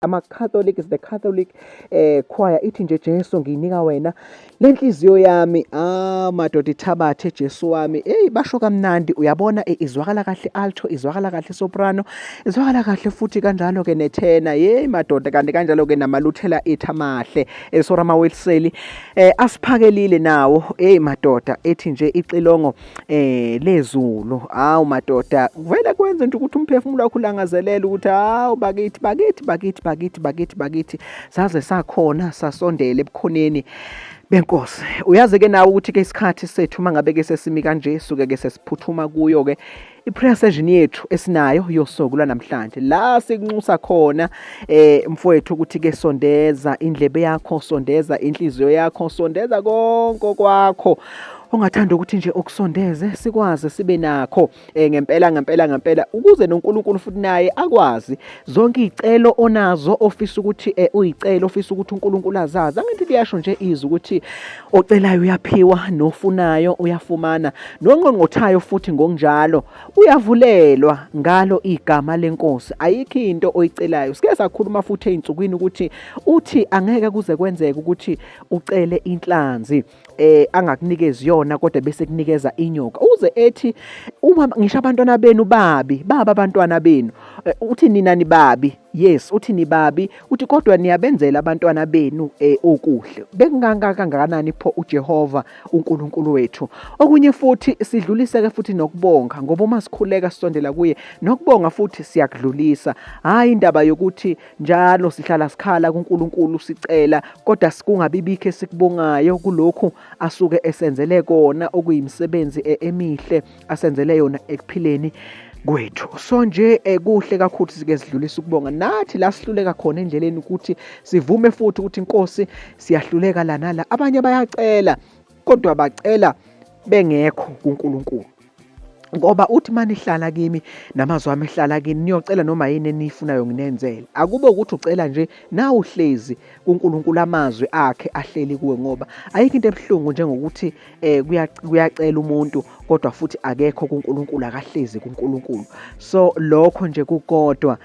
ama-Catholic, is the Catholic choir ithi nje Jesu ngiyinika wena lenhliziyo yami. Madoda ithabathe Jesu wami. Basho kamnandi, uyabona izwakala kahle alto, izwakala kahle soprano, izwakala kahle futhi kanjalo ke nethena. Madoda kanti kanjalo ke namaluthela ethu amahle eSorama Welseli asiphakelile nawo. Madoda ethi nje ixilongo lezulu. Madoda vele kwenza nje ukuthi umphefumulo wakho ulangazelela ukuthi bakithi saze sakhona sasondele ebukhoneni benkosi. Uyazi ke nawe ukuthi ke isikhathi sethu mangabe ke sesimi kanje suke ke sesiphuthuma kuyo ke i-prayer session yethu esinayo yosuku lwanamhlanje la sikunxusa khona mfowethu ukuthi ke sondeza indlebe yakho, sondeza inhliziyo yakho, sondeza konke kwakho ongathanda ukuthi nje okusondeze sikwazi sibe nakho ngempela ukuze noNkulunkulu futhi naye akwazi zonke izicelo onazo ofisa ukuthi uyicela ofisa ukuthi uNkulunkulu azazi. Angithi liyasho nje izwi ukuthi ocelayo uyaphiwa, nofunayo uyafumana, nonqonqothayo futhi ngokunjalo uyavulelwa ngalo igama lenkosi. Ayikho into oyicelayo. Sike sakhuluma futhi einsukwini ukuthi uthi angeke kuze kwenzeke ukuthi ucele inhlanzi angakunikezi yona kodwa bese kunikeza inyoka. Uze ethi uma ngisho abantwana benu baba abantwana benu uthi nina ni babi. Yes, uthi ni babi, uthi kodwa niyabenzela abantwana benu okuhle. Kangakanani pho uJehova uNkulunkulu wethu. Okunye futhi sidluliseke futhi nokubonga ngoba uma sikhuleka sisondela kuye nokubonga futhi siyakudlulisa. Hayi indaba yokuthi njalo sihlala sikhala kuNkulunkulu sicela kodwa sikungabibikho esikubongayo kulokhu asuke esenzele kona okuyimisebenzi emihle asenzele yona ekuphileni kwethu. So nje kuhle kakhulu sike sidlulisa ukubonga nathi la sihluleka khona endleleni ukuthi sivume futhi ukuthi inkosi siyahluleka la nala. Abanye bayacela kodwa bacela bengekho kuNkulunkulu. Ngoba uthi manihlala kimi namazwi ami ehlala kini niyocela noma yini enifunayo nginenzele. Akube ukuthi ucela nje nawe uhlezi kuNkulunkulu amazwi akhe ahleli kuwe ngoba ayikho into ebhlungu njengokuthi kuyacela umuntu kodwa futhi akekho kuNkulunkulu, akahlezi kuNkulunkulu. So lokho nje kukodwa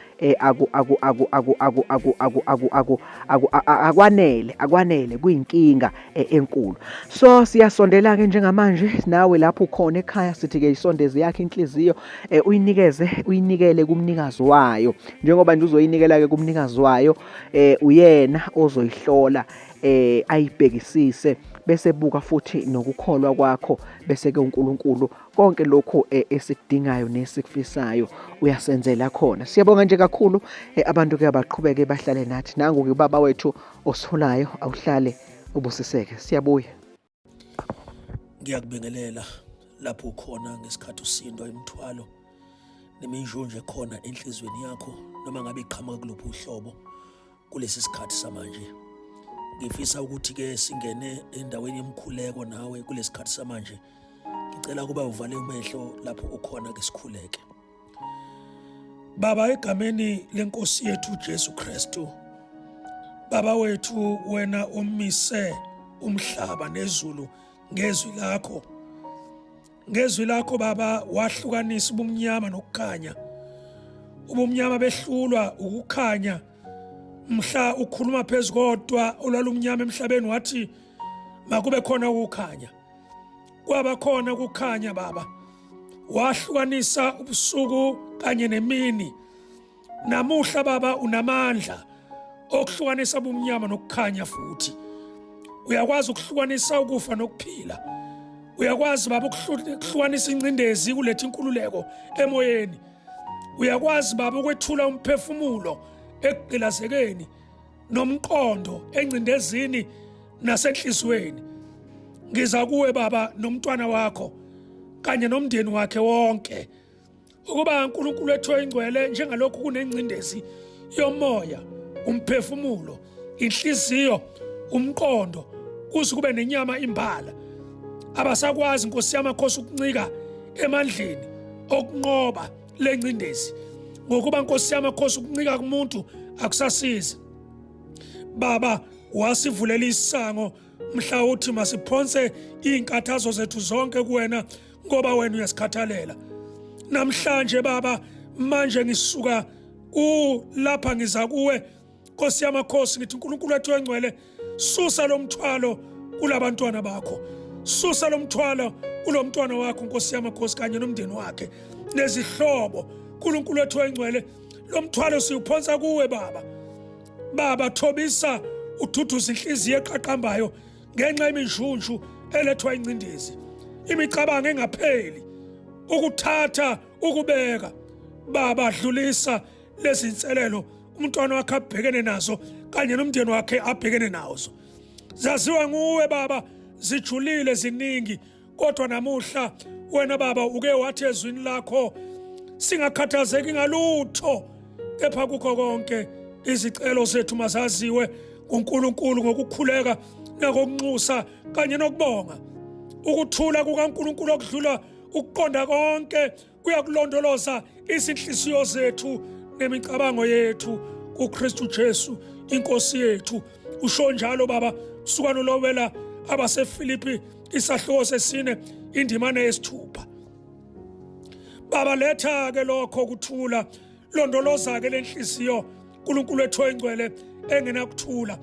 akwanele kuyinkinga enkulu. So siyasondela ke njengamanje nawe lapho ukhona ekhaya sithi ke isondeze yakhe inhliziyo uyinikele kumnikazi wayo. Njengoba nje uzoyinikela ke kumnikazi wayo uyena ozoyihlola ayibhekisise bese buka futhi nokukholwa kwakho bese ke uNkulunkulu konke lokho esikudingayo nesikufisayo uyasenzela khona. Siyabonga nje kakhulu abantu ke abaqhubeke bahlale nathi. Nangu ke baba wethu osiholayo awuhlale ubusiseke. Siyabuya. Ngiyakubingelela lapho ukhona ngesikhathi usindwa imithwalo neminjunje khona enhlizweni yakho noma ngabe iqhamuka kuluphi uhlobo kulesi sikhathi samanje. Ngifisa ukuthi ke singene endaweni yemkhuleko nawe kulesi sikhathi samanje. Ngicela kuba uvale umehlo lapho ukhona ke sikhuleke. Baba, egameni lenkosi yethu Jesu Kristu, Baba wethu, wena umise umhlaba nezulu ngezwi lakho. Ngezwi lakho Baba wahlukanisa ubumnyama nokukhanya. Ubumnyama behlulwa ukukhanya. Mhla ukhuluma phezulu kodwa olwalumnyama emhlabeni wathi makube khona ukukhanya. Kwaba khona ukukhanya Baba. Wahlukanisa ubusuku kanye nemini. Namuhla Baba unamandla okuhlukanisa ubumnyama nokukhanya futhi. Uyakwazi ukuhlukanisa ukufa nokuphila. Uyakwazi Baba ukuhlukanisa incindezi kuletha inkululeko emoyeni. Uyakwazi Baba ukwethula umphefumulo ekugqilazekeni nomqondo encindezini nasenhlizweni. Ngiza kuwe Baba nomntwana wakho kanye nomndeni wakhe wonke ukuba uNkulunkulu wethu oyingcwele njengalokhu kunencindezi yomoya, umphefumulo, inhliziyo, umqondo kuze kube nenyama imbala. Abasakwazi Nkosi yamakhosi ukuncika emandleni okunqoba lencindezi ngokuba Nkosi yamakhosi ukuncika kumuntu akusasizi. Baba, wasivulela isango mhla uthi masiphonse izinkathazo zethu zonke kuwena ngoba wena uyasikhathalela. Namhlanje Baba, manje ngisuka lapha ngiza kuwe Nkosi yamakhosi ngithi uNkulunkulu wethu engcwele, susa lo mthwalo kulabantwana bakho, susa lo mthwalo kulo mntwana wakho Nkosi yamakhosi kanye nomndeni wakhe nezihlobo. uNkulunkulu wethu engcwele, lo mthwalo siwuphonsa kuwe Baba, thobisa uthuthuza inhliziyo eqaqambayo ngenxa yeminjunju elethwa incindezi, imicabango engapheli, ukuthatha, ukubeka. Baba, dlulisa lezi inselelo umntwana wakhe abhekene nazo kanye nomndeni wakhe abhekene nazo. Zaziwa nguwe Baba, zijulile ziningi, kodwa namuhla wena Baba uke wathi ezwini lakho singakhathazeki ngalutho, kepha kukho konke izicelo zethu mazaziwe kuNkulunkulu ngokukhuleka nangokunxusa kanye nokubonga. Ukuthula kukaNkulunkulu okudlula ukuqonda konke kuyakulondoloza izinhliziyo zethu nemicabango yethu kuKristu Jesu inkosi yethu. Usho njalo Baba, sukano lowela abaseFilipi isahluko sesine indimane yesithupha. Baba, letha ke lokho kuthula, londoloza ke lenhliziyo uNkulunkulu wethu engcwele engenakuthula.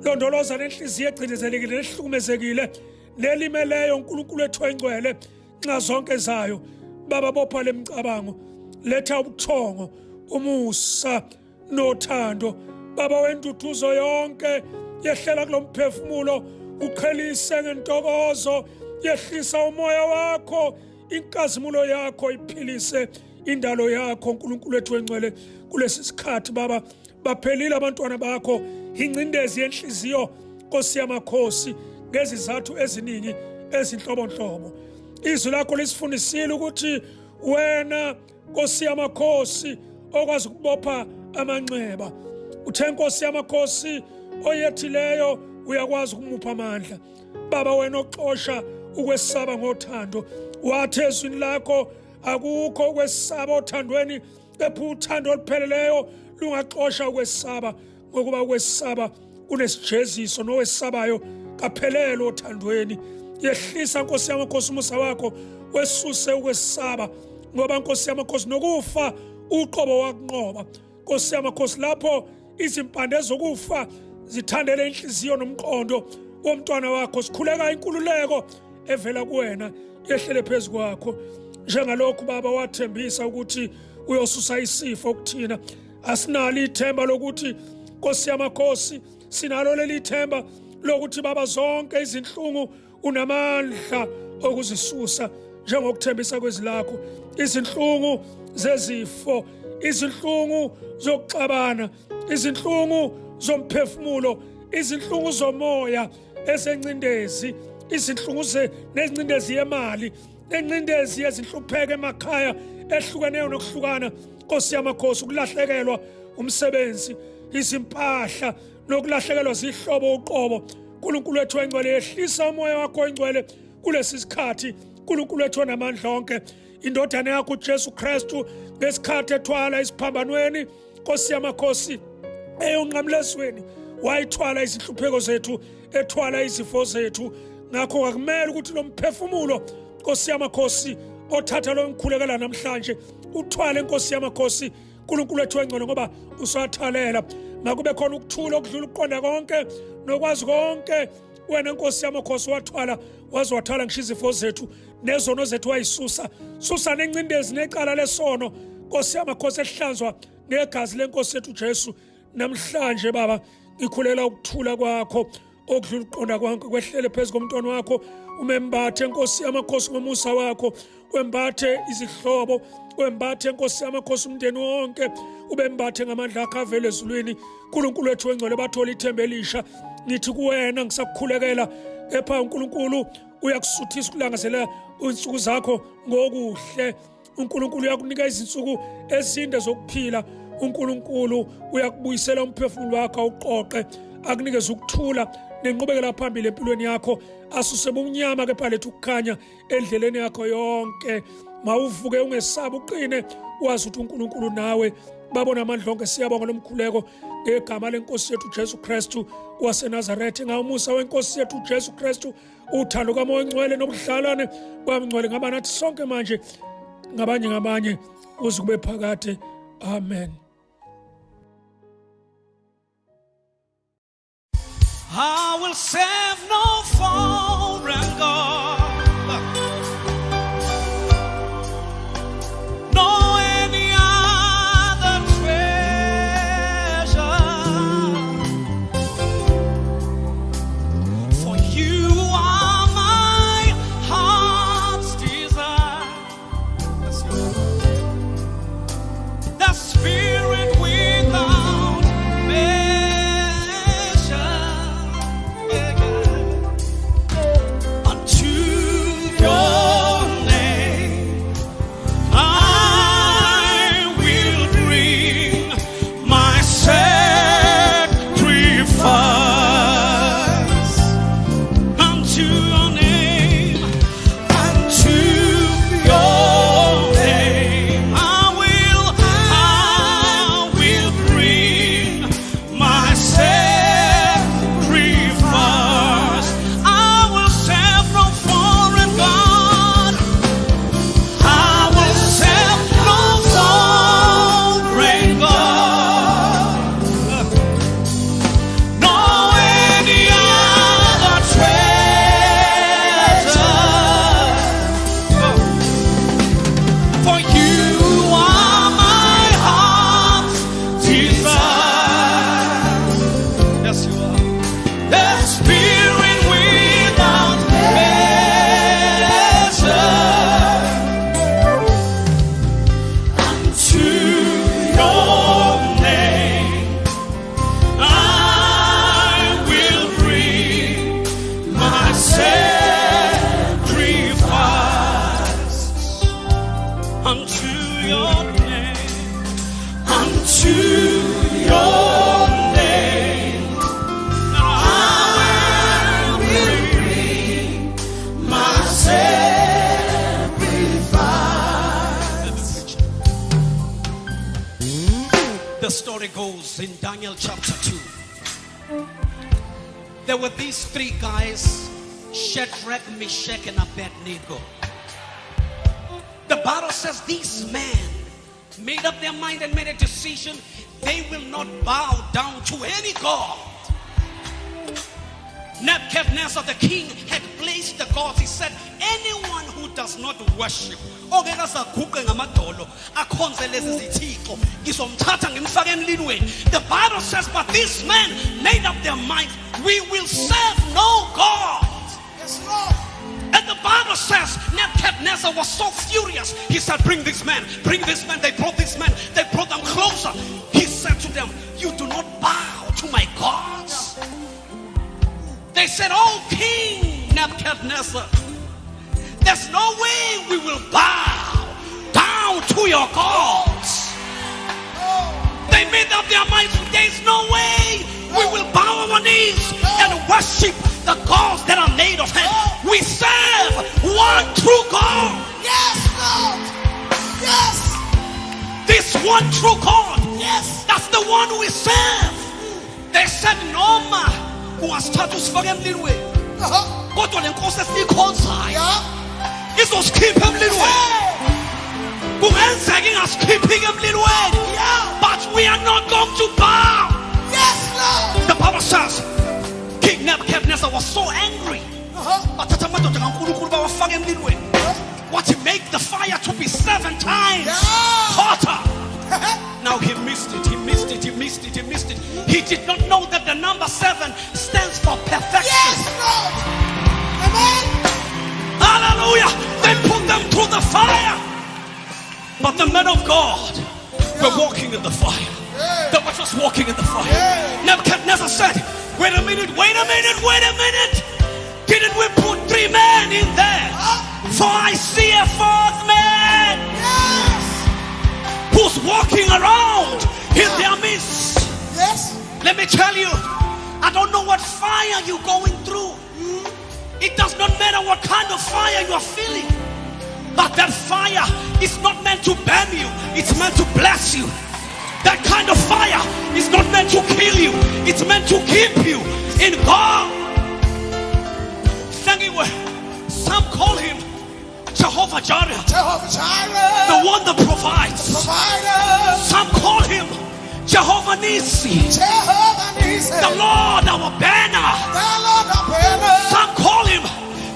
Londoloza lenhliziyo ecindezelekile, ehlukumezekile, nelimeleyo uNkulunkulu wethu engcwele nxa zonke zayo. Baba, bopha lemicabango, letha ubuthongo, umusa nothando. Baba, wenduduzo yonke yehlela kulomphefumulo, uqhelise ngentokozo, yehlisa umoya wakho, inkazimulo yakho iphilise indalo yakho uNkulunkulu wethu engcwele kulesi sikhathi. Baba, baphelile abantwana bakho ingcindezi yenhliziyo Nkosi yamakhosi ngezizathu eziningi ezinhlobonhlobo. Izwi lakho lisifundisile ukuthi wena Nkosi yamakhosi okwazi ukubopha amanxeba. Uthe Nkosi yamakhosi oyethileyo uyakwazi ukumupha amandla. Baba, wena oxosha ukwesaba ngothando, wathi ezwini lakho akukho ukwesaba othandweni, kepha uthando olupheleleyo lungaxosha ukwesaba, ngokuba ukwesaba kunesijeziso, nowesabayo kaphelele othandweni. Yehlisa Nkosi yamakhosi umusa wakho, wesuse ukwesaba, ngoba Nkosi yamakhosi nokufa uqobo wakunqoba. Nkosi yamakhosi, lapho izimpande zokufa zithandele inhliziyo nomqondo womntwana wakho, sikhuleka inkululeko evela kuwena yehlele phezu kwakho. Njengalokhu Baba wathembisa ukuthi uyosusa isifo kuthina, asinalo ithemba lokuthi Nkosi yamakhosi, sinalo leli themba lokuthi Baba zonke izinhlungu unamandla okuzisusa, njengokuthembisa kwezilakho. Izinhlungu zezifo, izinhlungu zokuxabana, izinhlungu zomphefumulo, izinhlungu zomoya esencindezi, izinhlungu nencindezi yemali, nencindezi yezinhlupheko emakhaya ehlukeneyo nokuhlukana. Nkosi yamakhosi, ukulahlekelwa umsebenzi, izimpahla, nokulahlekelwa zihlobo uqobo. uNkulunkulu wethu engcwele, yehlisa umoya wakho engcwele kulesi sikhathi. uNkulunkulu wethu onamandla onke, indodana yakho uJesu Kristu ngesikhathi ethwala isiphambanweni Nkosi yamakhosi eyonqamlezweni, wayithwala izinhlupheko zethu, ethwala izifo zethu. Ngakho akumele ukuthi lo mphefumulo Nkosi yamakhosi othatha lo mkhulekela namhlanje uthwale Nkosi yamakhosi uNkulunkulu wethu engcwele, ngoba usathalela. Makube khona ukuthula okudlula ukuqonda konke nokwazi konke. Wena Nkosi yamakhosi wathwala, waze wathwala ngisho izifo zethu nezono zethu wayisusa. Susa nencindezi necala lesono Nkosi yamakhosi, ehlanzwa ngegazi lenkosi yethu Jesu. Namhlanje Baba, ngikhulela ukuthula kwakho okudlula ukuqonda konke kwehlele phezu komntwana wakho. Umembathe Nkosi yamakhosi ngomusa wakho, wembathe izihlobo, wembathe Nkosi yamakhosi umndeni wonke, ubembathe ngamandla akho avela ezulwini. uNkulunkulu wethu engcwele, bathola ithemba elisha. Ngithi kuwena ngisakukhulekela, kepha uNkulunkulu uyakusuthisa ukulangazela insuku zakho ngokuhle. uNkulunkulu uyakunika izinsuku ezinde zokuphila. uNkulunkulu uyakubuyisela umphefumulo wakho uqoqe, akunikeze ukuthula nenqubekela phambili empilweni yakho. Asuse ubumnyama kepha lethu ukukhanya endleleni yakho yonke. Mawuvuke ungesabi, uqine, wazi ukuthi uNkulunkulu nawe. Babona amandla onke, siyabonga lomkhuleko ngegama lenkosi yethu Jesu Kristu waseNazaretha. Ngawumusa wenkosi yethu Jesu Kristu, uthando kaMoya Ngcwele nobudlelwane bamngcwele ngaba nathi sonke manje ngabanye kuze kube phakade. Amen. I will serve no foreign God, no any other treasure. For you are my heart's desire. The Spirit without measure. Unto your name I will bring my sacrifice. Unto your name, unto your name I will bring my sacrifice. I will serve no foreign God. I will serve no foreign God, no any other treasure. For you are my heart's desire. Yes, you are. The Spirit without measure. Unto your name I will bring my sacrifice. Unto your name, unto your name I will bring my sacrifice. The story goes in Daniel chapter 2. There were these three guys, Shadrach, Meshach, and Abednego. The Bible says these men made up their mind and made a decision. They will not bow down to any god. Nebuchadnezzar the king had placed the gods. He said, anyone who does not worship, the Bible says, but these men made up their mind, we will serve no God. Yes, Lord. And the Bible says Nebuchadnezzar was so furious. He said, bring this man, bring this man. They brought this man, they brought them closer. He said to them, you do not bow to my gods. They said, oh King Nebuchadnezzar, there's no way we will bow down to your gods. They made up their minds, there's no way we will bow our knees and worship the gods that are made of hands. We serve one true God. Yes, Lord. Yes. This one true God. Yes. That's the one we serve. They said noma ungasithatha usifake emlilweni. Kodwa le nkosi esikhonzayo Yeah. izosikhipha emlilweni. Kungenzeka ingasikhiphi emlilweni. Yeah. But we are not going to bow. Yes, Lord. The Bible says King Nebuchadnezzar was so angry. Bathatha amadoda kaNkulunkulu bawafaka emlilweni. What, he made the fire to be 7 times hotter. Now he missed it, he missed it, he missed it, he missed it. He did not know that the number 7 stands for perfection. Yes, Lord. Amen. Hallelujah. They put them through the fire. But the men of God were walking in the fire. They were just walking in the fire. Nebuchadnezzar said, wait a minute, wait a minute, wait a minute. Didn't we put 3 men in there? For I see a 4th man Yes. who's walking around in their midst. Yes. Let me tell you, I don't know what fire you're going through. It does not matter what kind of fire you are feeling. But that fire is not meant to burn you. It's meant to bless you. That kind of fire is not meant to kill you. It's meant to keep you in God. Some call him Jehovah Jireh, Jehovah Jireh. the one that provides. Provider. Some call him Jehovah Nissi, Jehovah Nissi, the Lord our banner. the Lord our banner, Some call him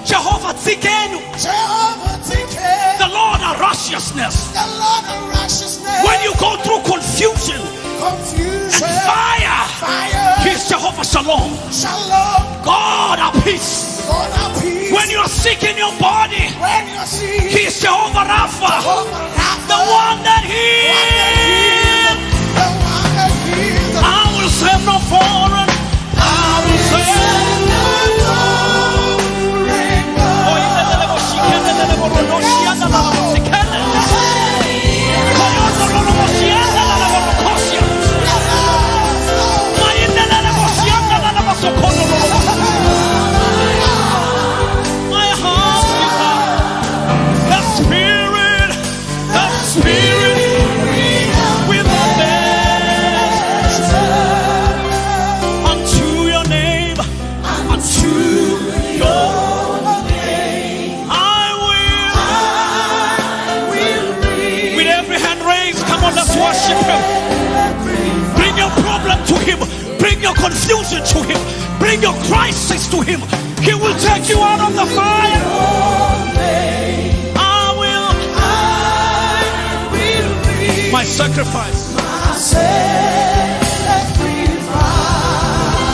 Jehovah Tzidkenu, Jehovah Tzidkenu, the Lord our righteousness. the Lord of righteousness. When you go through confusion Confusion, and fire, fire, he's Jehovah Shalom, shalom, God our peace. God our peace. When you are sick in your body, When you see he's Jehovah Rapha, Jehovah Rapha, the one that heals. the one that heals, I will serve no foreign. I will serve. Oh, you let the she can let the no she and the she can. Oh, you the no she and the kosia. My in the she and the so kono. My heart is the spirit with the best. Unto your name, unto your name, I will. With every hand raised, come on, let's worship him. Bring your problem to him. Bring your confusion to him. Bring your crisis to him. He will take you out of the fire. I will. My sacrifice.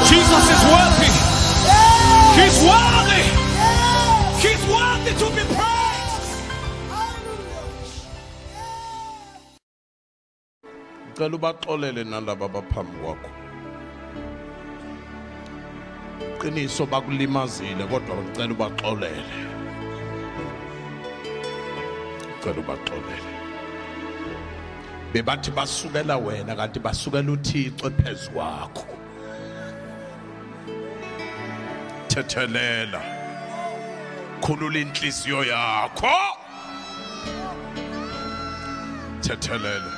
Jesus is worthy. He's worthy. He's worthy to be praised. Ngicela ubaxolele nalabo abaphambi kwakho. Iqiniso bakulimazile kodwa ngicela ubaxolele. Ngicela ubaxolele. Bebathi basukela wena kanti basukela uThixo ephezulu kwakho. Thethelela. Khulula inhliziyo yakho. Thethelela.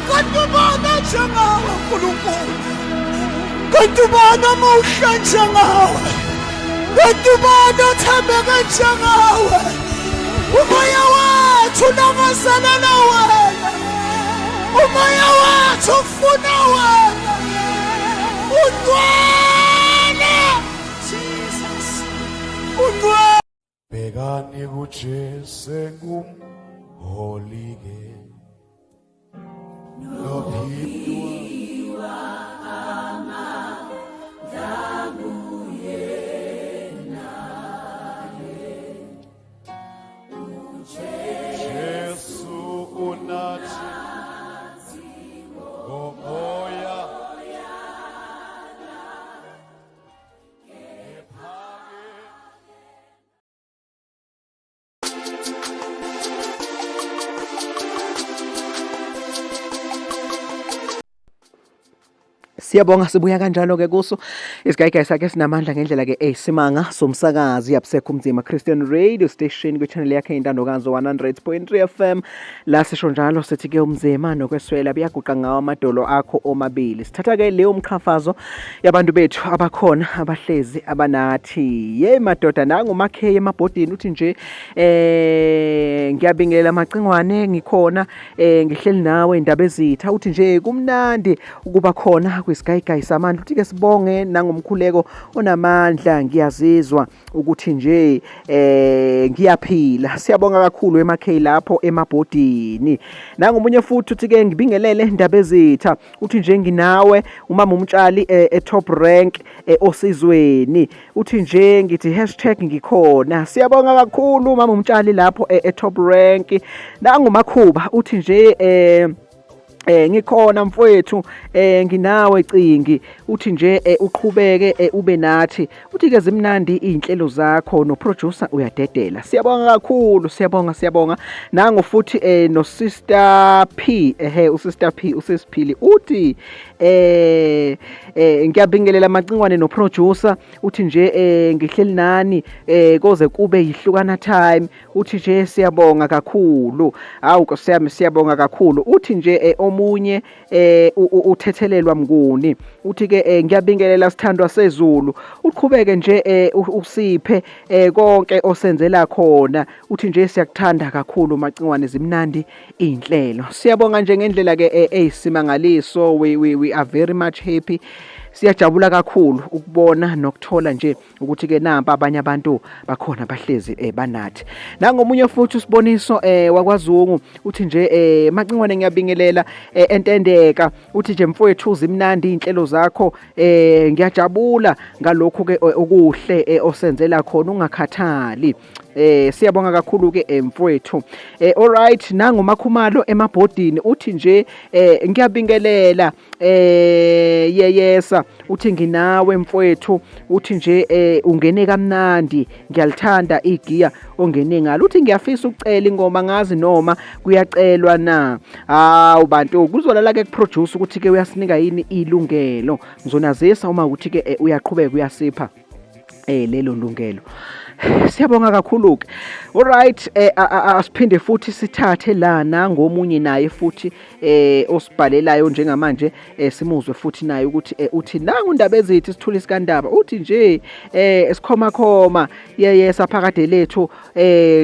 Kadubana njengawe Nkulunkulu, kadubana muhle njengawe, kadubana uthembeke njengawe. Umoya wethu unangazelela wena, umoya wethu ufuna wena. Ungcwele Jesus, ungcwele. Begani kuJesu ngumholike nophindwa Jesu unathi ngomoya Siyabonga sibuya kanjalo-ke kuso isigayigaya sakhe sinamandla ngendlela-ke eyisimanga somsakazi yabusekho umzima Christian Radio Station kwi-channel yakhe intandokazi 100.3 FM la sisho njalo sithi-ke umzima nokweswela buyaguqa ngawo amadolo akho omabili. Sithatha-ke leyo mkhafazo yabantu bethu abakhona abahlezi abanathi ye madoda nangumakheya emabhodini uthi nje ngiyabingelela amacingwane ngikhona ngihleli nawe indaba ezitha uthi nje kumnandi ukuba khona kwisigayigaya samandla uthi-ke sibonge nangomkhuleko onamandla ngiyazizwa ukuthi nje ngiyaphila. Siyabonga kakhulu emakhaya lapho emabhodini. Nangomunye futhi uthi-ke ngibingelele indaba ezitha uthi nje nginawe umama umtshali e-top rank osizweni uthi nje ngithi #ngikhona. Siyabonga kakhulu umama umtshali lapho e-top rank. Nangumakhuba uthi nje ngikhona mfowethu nginawe Cingi uthi nje uqhubeke ube nathi uthi-ke zimnandi iy'nhlelo zakho no-producer uyadedela. Siyabonga kakhulu, siyabonga nango futhi no Sister P uSister P usisiphili uthi ngiyabingelela Macingwane no producer uthi nje ngihleli nani koze kube yihlukana time uthi nje siyabonga kakhulu hawu nkosiyami siyabonga kakhulu uthi nje omunye uthethelelwa Mnguni uthi ke ngiyabingelela sithandwa sezulu uqhubeke nje usiphe konke osenzela khona uthi nje siyakuthanda kakhulu Macingwane zimnandi inhlelo siyabonga nje ngendlela ke eyisimangaliso we are very much happy siyajabula kakhulu ukubona nokuthola nje ukuthi ke namba abanye abantu bakhona bahlezi banathi nangomunye futhi usiboniso wakwaZungu uthi nje Macingwane ngiyabingelela entendeka uthi nje mfowethu uzimnandi inhlelo zakho ngiyajabula ngalokho ke okuhle osenzela khona ungakhathali siyabonga kakhulu ke mfowethu alright nangu Makhumalo emabhodini uthi nje ngiyabingelela yeyesa uthi nginawe mfowethu uthi nje ungene kamnandi ngiyalithanda igiya ongene ngalo uthi ngiyafisa ukucela ingoma ngazi noma kuyacelwa na hawu bantu kuzolala ke kuproduce ukuthi ke uyasinika yini ilungelo ngizonazisa uma ukuthi ke uyaqhubeka uyasipha lelo lungelo siyabonga kakhulu ke alright asiphinde futhi sithathe lana ngomunye naye futhi osibhalelayo njengamanje simuzwe futhi naye ukuthi uthi nangu indaba ezithi sithule isikandaba uthi nje esikhoma saphakade lethu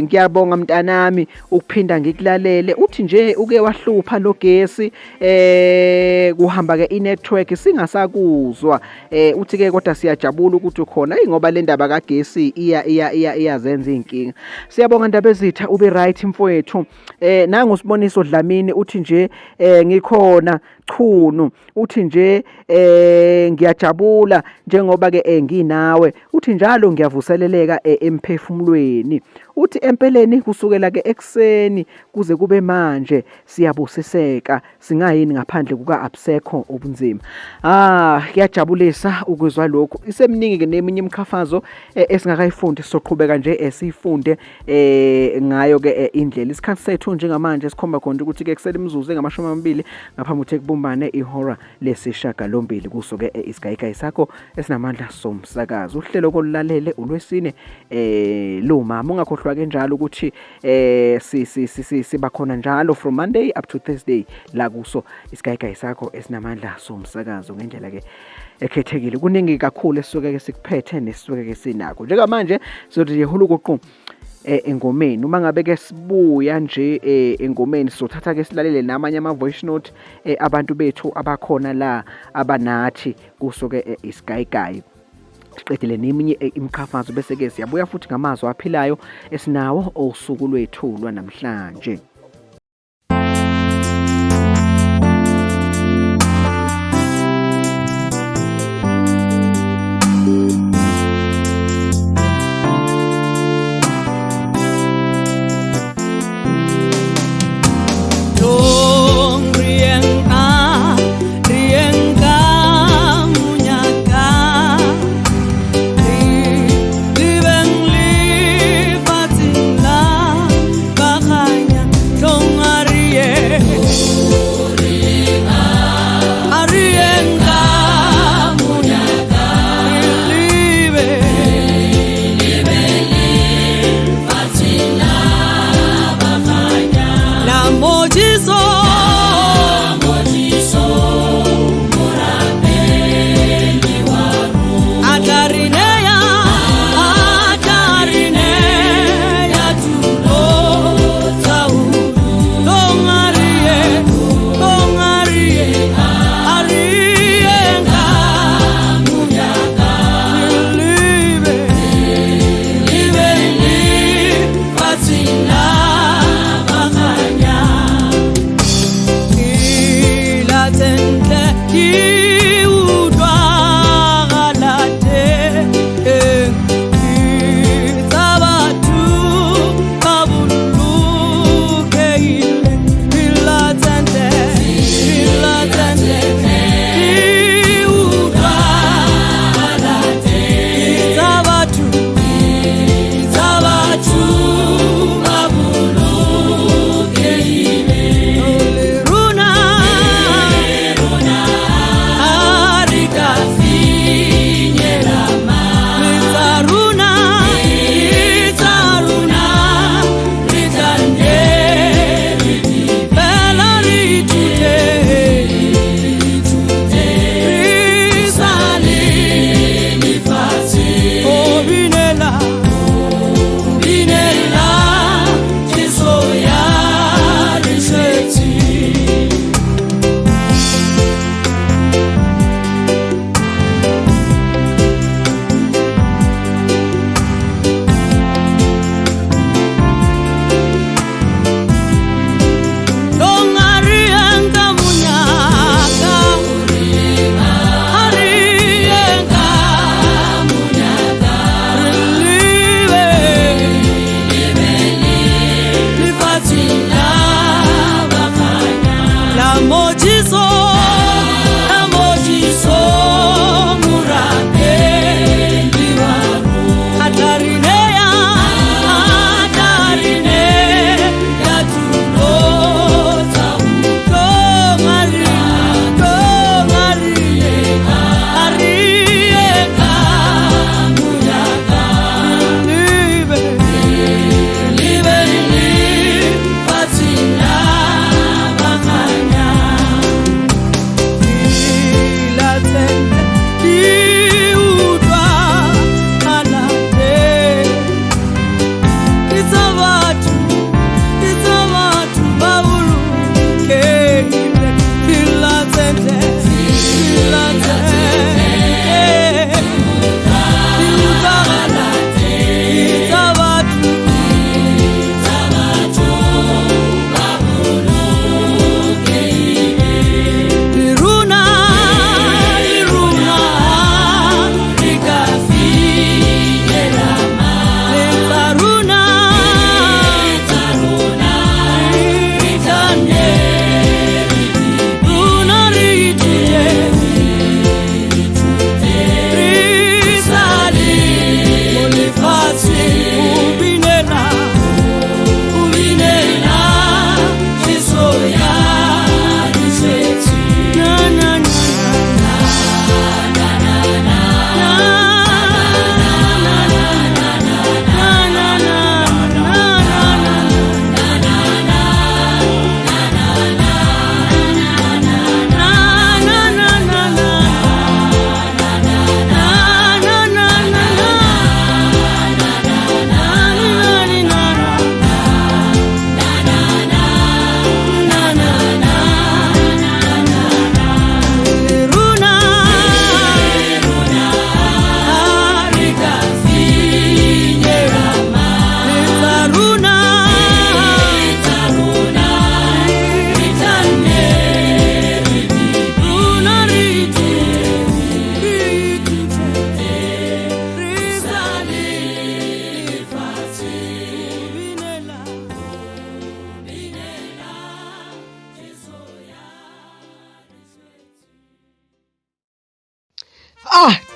ngiyabonga mntanami ukuphinda ngikulalele uthi nje uke wahlupha logesi kuhamba ke inetwork singasakuzwa uthi ke kodwa siyajabula ukuthi ukhona ngoba le ndaba kagesi iyazenza inkinga siyabonga ndaba ezitha ube right mfowethu nangu siboniso Dlamini uthi nje ngikhona Chunu uthi nje ngiyajabula njengoba ke nginawe uthi njalo ngiyavuseleleka emphefumulweni uthi empeleni kusukela ke ekseni kuze kube manje siyabusiseka singayini ngaphandle kuka Absekho obunzima kuyajabulisa ukuzwa lokho isemningi ke neminye imkhafazo esingakayifundi soqhubeka nje sifunde ngayo ke indlela isikhathi sethu njengamanje sikhomba khona ukuthi ke kusele imizuzu engama-20 ngaphambi ukuthi kubumbane ihora lesishagalombili kuso ke isigayikayi sakho esinamandla somsakazo uhlelo kolulalele ulwesine lo mama ungakhohlwa ke njalo ukuthi siba khona njalo from Monday up to Thursday la kuso isigayikayi sakho esinamandla somsakazo ngendlela ke ekhethekile kuningi kakhulu esisuke ke sikuphethe nesisuke ke sinako njengamanje sizothi yehulukuqu engomeni uma ngabe ke sibuya nje engomeni sizothatha ke silalele namanye ama voice note abantu bethu abakhona la abanathi kusoke isigayigayi siqedile neminye imkhafazo bese ke siyabuya futhi ngamazwi aphilayo esinawo osuku lwethu lwanamhlanje.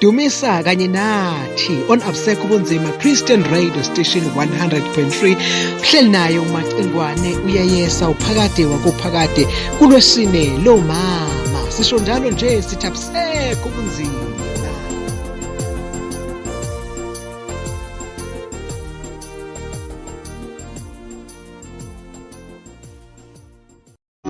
dumisa kanye nathi on Absekho Ubunzima Christian Radio Station 100.3 uhleli naye uMacingwane uyayesa uphakade wakuphakade kulwesine lo mama sisho njalo nje sithi Absekho Ubunzima.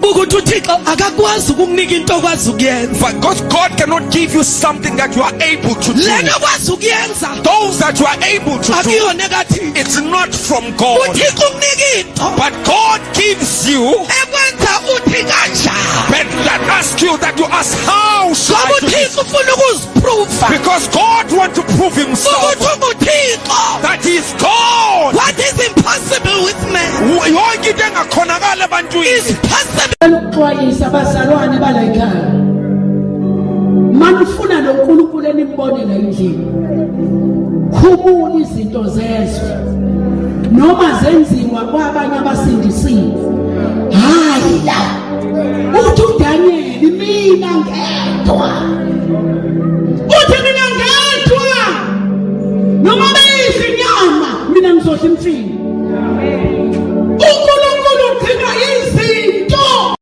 ukuthi uThixo akakwazi ukukunika into okwazi ukuyenza. Because God cannot give you something that you are able to do. Lena okwazi ukuyenza Those that you are able to do, akuyona kathi it's not from God. uThixo ukunika into But God gives you, ekwenza uthi kanjani. but that ask you that you ask how shall I Ngoba do this? uThixo ufuna ukuziprove Because God wants to prove himself ukuthi unguThixo. that he is God. What is impossible with man Yonke into engakhonakala ebantwini is possible. Xwayisa abazalwane balayikhaya manifuna noNkulunkulu enimbonela endlini khumula izinto zezwe noma zenziwa kwabanye abasindisiwe hayi la uthi uDaniel